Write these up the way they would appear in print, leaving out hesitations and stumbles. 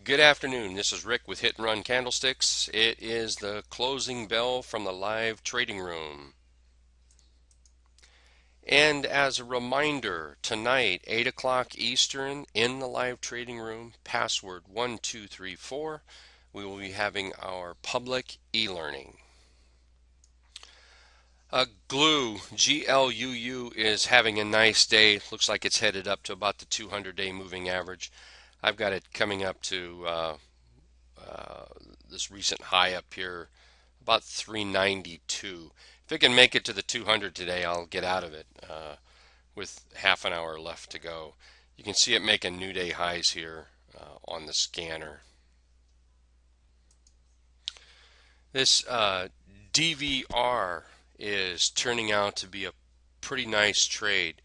Good afternoon. This is Rick with Hit and Run Candlesticks. It is the closing bell from the live trading room. And as a reminder, tonight, 8 o'clock Eastern, in the live trading room, password 1234, we will be having our public e-learning. GLUU is having a nice day. Looks like it's headed up to about the 200-day moving average. I've got it coming up to this recent high up here, about 392. If it can make it to the 200 today, I'll get out of it with half an hour left to go. You can see it making new day highs here on the scanner. This DVR is turning out to be a pretty nice trade.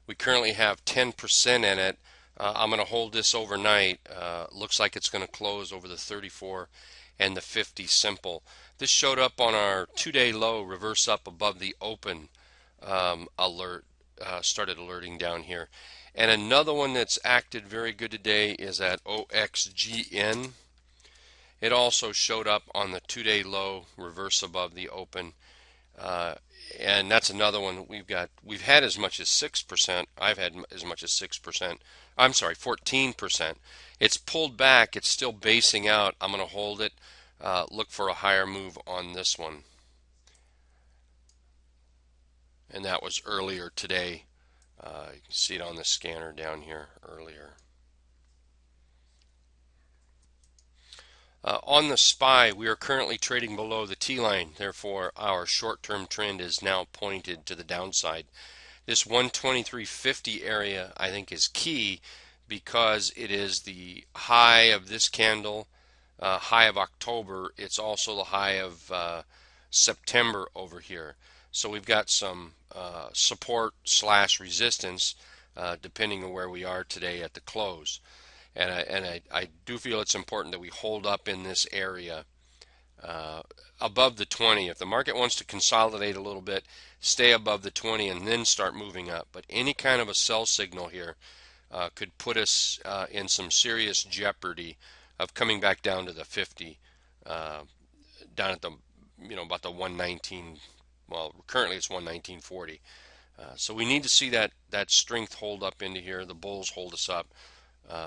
We currently have 10% in it. I'm going to hold this overnight. Looks like it's going to close over the 34 and the 50 simple. This showed up on our 2-day low, reverse up above the open alert, started alerting down here. And another one that's acted very good today is at OXGN. It also showed up on the 2-day low, reverse above the open. And that's another one we've had as much as 6%. I've had as much as 6%. I'm sorry, 14%. It's pulled back. It's still basing out. I'm going to hold it. Look for a higher move on this one. And that was earlier today. You can see it on the scanner down here earlier. On the SPY, we are currently trading below the T-line. Therefore, our short-term trend is now pointed to the downside. This 123.50 area, I think, is key because it is the high of this candle, high of October. It's also the high of September over here. So we've got some support / resistance depending on where we are today at the close. And I do feel it's important that we hold up in this area above the 20. If the market wants to consolidate a little bit, stay above the 20 and then start moving up. But any kind of a sell signal here could put us in some serious jeopardy of coming back down to the 50, down at the about the 119. Well, currently it's 119.40. So we need to see that strength hold up into here. The bulls hold us up.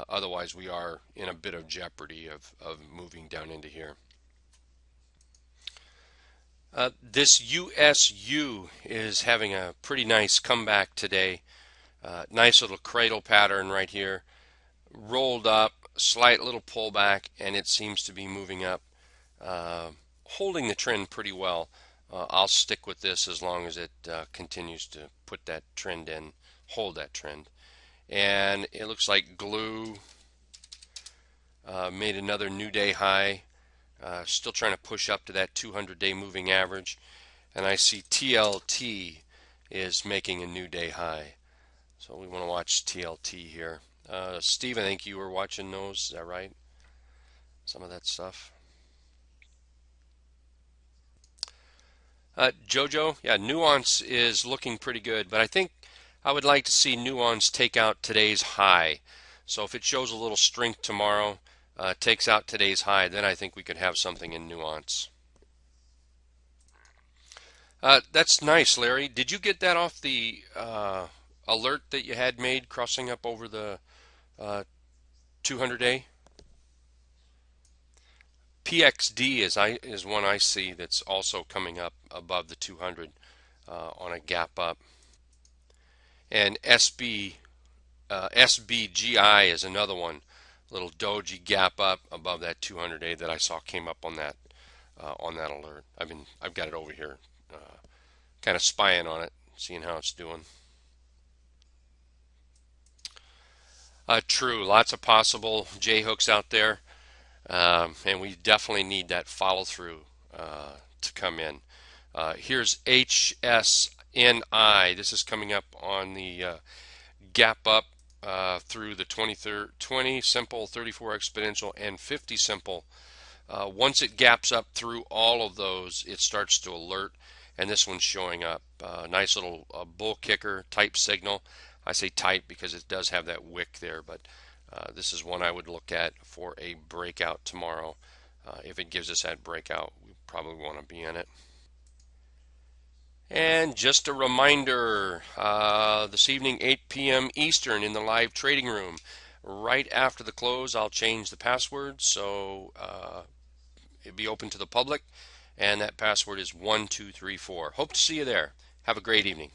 Otherwise, we are in a bit of jeopardy of moving down into here. This USU is having a pretty nice comeback today. Nice little cradle pattern right here. Rolled up, slight little pullback, and it seems to be moving up, holding the trend pretty well. I'll stick with this as long as it continues to put that trend in, hold that trend. And it looks like glue made another new day high, still trying to push up to that 200-day moving average. And I see TLT is making a new day high. So we want to watch TLT here. Steve, I think you were watching those. Is that right? Some of that stuff. Jojo, yeah, Nuance is looking pretty good, but I think I would like to see Nuance take out today's high. So if it shows a little strength tomorrow, takes out today's high, then I think we could have something in Nuance. That's nice, Larry. Did you get that off the alert that you had made crossing up over the 200-day? PXD is one I see that's also coming up above the 200 on a gap up. And SBGI is another one, little doji gap up above that 200-day that I saw came up on that alert. I've got it over here, kind of spying on it, seeing how it's doing. True, lots of possible J hooks out there, and we definitely need that follow through to come in. Here's HSNI. This is coming up on the gap up through the 20 simple, 34 exponential, and 50 simple. Once it gaps up through all of those, it starts to alert, and this one's showing up. Nice little bull kicker type signal. I say type because it does have that wick there, but This is one I would look at for a breakout tomorrow. If it gives us that breakout, we probably want to be in it. And just a reminder, this evening, 8 p.m. Eastern in the live trading room. Right after the close, I'll change the password so it'll be open to the public. And that password is 1234. Hope to see you there. Have a great evening.